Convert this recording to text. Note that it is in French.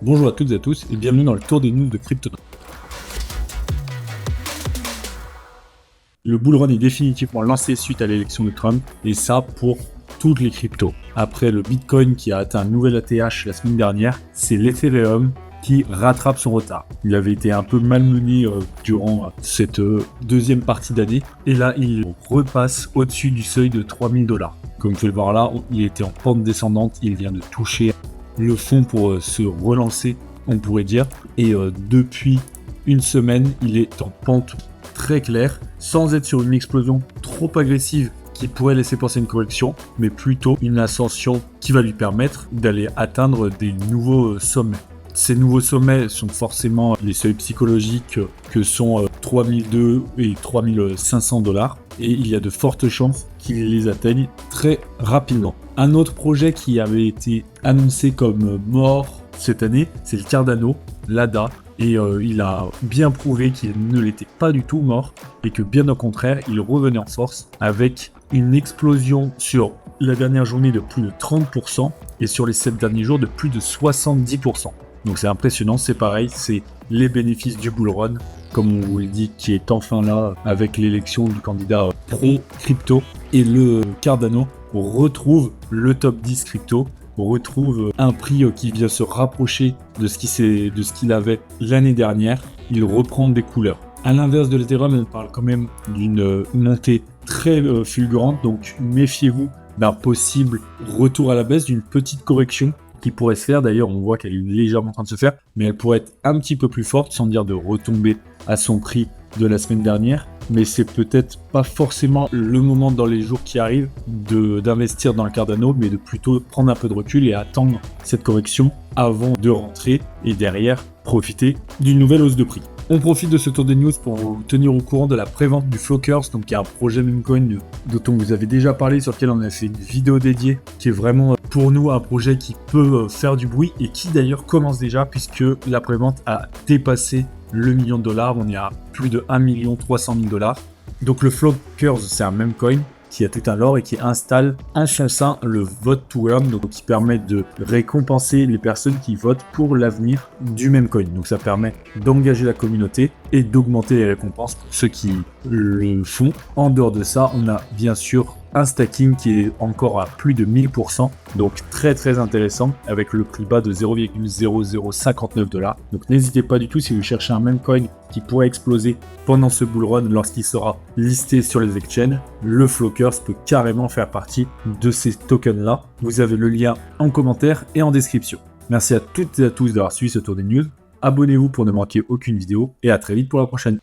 Bonjour à toutes et à tous et bienvenue dans le tour des news de Cryptonote. Le bull run est définitivement lancé suite à l'élection de Trump et ça pour toutes les cryptos. Après le Bitcoin qui a atteint un nouvel ATH la semaine dernière, c'est l'Ethereum qui rattrape son retard. Il avait été un peu malmené durant cette deuxième partie d'année et là il repasse au-dessus du seuil de 3000 $. Comme vous pouvez le voir là, il était en pente descendante, il vient de toucher le fond pour se relancer, on pourrait dire. Et depuis une semaine, il est en pente très claire, sans être sur une explosion trop agressive qui pourrait laisser penser une correction, mais plutôt une ascension qui va lui permettre d'aller atteindre des nouveaux sommets. Ces nouveaux sommets sont forcément les seuils psychologiques que sont 3002 et 3500 $. Et il y a de fortes chances qu'ils les atteignent très rapidement. Un autre projet qui avait été annoncé comme mort cette année, c'est le Cardano, l'ADA. Et il a bien prouvé qu'il ne l'était pas du tout mort et que bien au contraire, il revenait en force avec une explosion sur la dernière journée de plus de 30% et sur les 7 derniers jours de plus de 70%. Donc c'est impressionnant, c'est pareil, c'est les bénéfices du bull run, comme on vous le dit, qui est enfin là avec l'élection du candidat pro-crypto. Et le Cardano retrouve le top 10 crypto, retrouve un prix qui vient se rapprocher de ce qu'il avait l'année dernière. Il reprend des couleurs. À l'inverse de l'Ethereum, elle parle quand même d'une montée très fulgurante, donc méfiez-vous d'un possible retour à la baisse, d'une petite correction qui pourrait se faire. D'ailleurs, on voit qu'elle est légèrement en train de se faire, mais elle pourrait être un petit peu plus forte, sans dire de retomber à son prix de la semaine dernière. Mais c'est peut-être pas forcément le moment dans les jours qui arrivent d'investir dans le Cardano, mais de plutôt prendre un peu de recul et attendre cette correction avant de rentrer et derrière profiter d'une nouvelle hausse de prix. On profite de ce tour des news pour vous tenir au courant de la prévente du Flockers, donc qui est un projet Memecoin dont on vous avait déjà parlé, sur lequel on a fait une vidéo dédiée, qui est vraiment pour nous un projet qui peut faire du bruit et qui d'ailleurs commence déjà puisque la prévente a dépassé le $1 million. On est à plus de 1 300 000 $. Donc le Flockers, c'est un Memecoin qui a tout un lore et qui installe un chassin, le Vote to Earn, donc qui permet de récompenser les personnes qui votent pour l'avenir du Memecoin. Donc ça permet d'engager la communauté et d'augmenter les récompenses pour ceux qui le font. En dehors de ça, on a bien sûr un stacking qui est encore à plus de 1000%, donc très très intéressant avec le prix bas de 0,0059 $. Donc n'hésitez pas du tout si vous cherchez un Memecoin qui pourrait exploser pendant ce bull run lorsqu'il sera listé sur les exchanges. Le Flockers peut carrément faire partie de ces tokens là. Vous avez le lien en commentaire et en description. Merci à toutes et à tous d'avoir suivi ce tour des news. Abonnez-vous pour ne manquer aucune vidéo et à très vite pour la prochaine.